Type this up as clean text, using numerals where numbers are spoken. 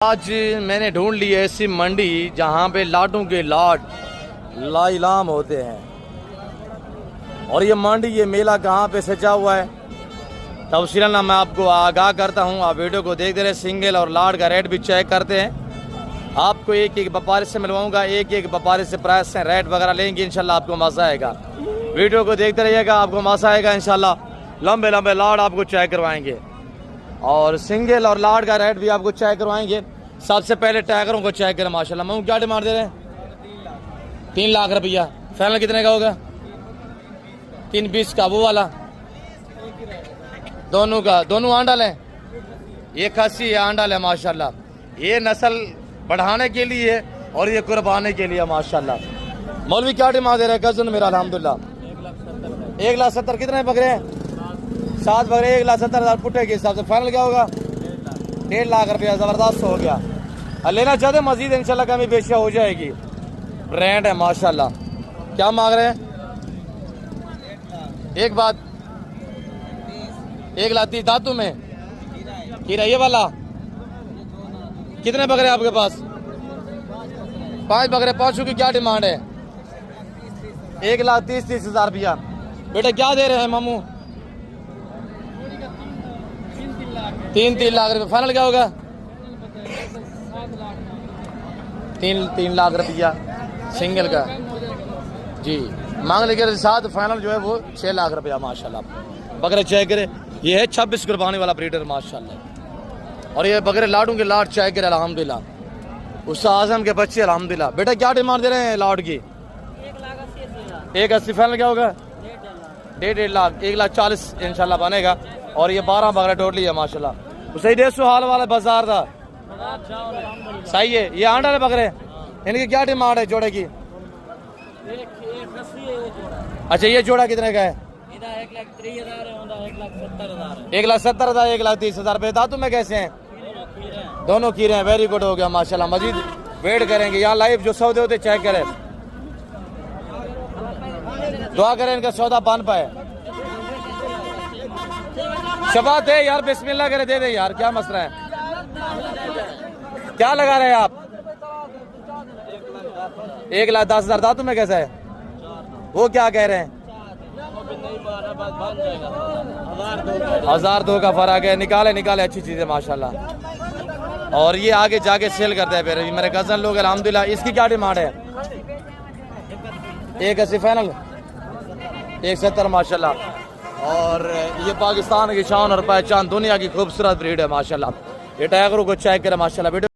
आज मैंने ढूंढ ली ऐसी मंडी जहां पे लाडों के लाड लाइलाम होते हैं। और ये मंडी, ये मेला कहाँ पे सजा हुआ है तफसीलन मैं आपको आगाह करता हूं। आप वीडियो को देखते रहे। सिंगल और लाड का रेट भी चेक करते हैं। आपको एक एक व्यापारी से मिलवाऊंगा, एक एक व्यापारी से प्राइस से रेट वगैरह लेंगे। इंशाल्लाह आपको मजा आएगा। वीडियो को देखते रहिएगा, आपको मजा आएगा इंशाल्लाह। लंबे लंबे लाड आपको चेक करवाएंगे और सिंगल और लाड का रेट भी आपको चेक करवाएंगे। सबसे पहले टैगरों को चेक करें। माशाल्लाह मैं क्या डिमांड दे रहे हैं? 3 लाख रुपया। फाइनल कितने का होगा? 320 का। वो वाला दोनों का, दोनों आंडल है। ये खस्सी आंडल है माशाल्लाह। ये नस्ल बढ़ाने के लिए और ये कुर्बानी के लिए माशाल्लाह। मौलवी क्या डिमांड दे रहे हैं? कजन मेरा अल्हम्दुलिल्लाह 1,70,000। कितने बकरे हैं? 7 बकरे 1,70,000 पुट्टे के हिसाब से। फाइनल क्या होगा? 1.5 लाख रुपया। जबरदस्त हो गया। लेना चाहते मजीद इंशाल्लाह कमी बेशिया हो जाएगी। ब्रांड है माशाल्लाह। क्या मांग रहे हैं? एक बात 1,30,000 धातु में हीरा ये वाला। कितने बकरे आपके पास? 5 बकरे। 5 की क्या डिमांड है? 1,30,000 रुपया। बेटा क्या दे रहे हैं मामू? 3 लाख रुपया। फाइनल क्या होगा? 3 लाख रुपया सिंगल का जी मांग लेकर साथ। फाइनल जो है वो 6 लाख रुपया माशाल्लाह। बकरे चेक करे। ये है 26 कुर्बानी वाला ब्रीडर माशाल्लाह। और ये बकरे लाडों के लाड चेक करे अल्हम्दुलिल्लाह। उस आजम के बच्चे अल्हम्दुलिल्लाह। बेटा क्या डिमांड दे रहे हैं लाड की? 1,80,000। फाइनल क्या होगा? 1.5 लाख। 1,40,000 इंशाल्लाह बनेगा। और ये 12 बकरे टोटली है माशाल्लाह। सही 150 हाल वाला बाजार था। सही है। ये आंडा बकरे, इनकी क्या डिमांड है जोड़े की? अच्छा ये जोड़ा कितने का है? 1,70,000। 1,30,000 रुपये। धातु में कैसे हैं? दोनों कीरे हैं। वेरी गुड हो गया माशाल्लाह। मजीद वेट करेंगे। यहाँ लाइव जो सौदे होते चेक करें। दुआ करें इनका सौदा बन पाए। शबात है यार, बिस्मिल्लाह करे दे दे यार। क्या मसला है? क्या लगा रहे हैं आप? 1,10,000। धातु में कैसा है? वो क्या कह रहे हैं? 1,002 का फर्क है। निकाले निकाले अच्छी चीज है माशाल्लाह। और ये आगे जाके सेल करते हैं फिर मेरे कजन लोग अल्हम्दुलिल्लाह। इसकी क्या डिमांड है? 1,80 फाइनल। 1,70 माशाल्लाह। और ये पाकिस्तान की शान और पहचान, दुनिया की खूबसूरत ब्रीड है माशाल्लाह। ये टाइगरों को चेक करें माशाल्लाह।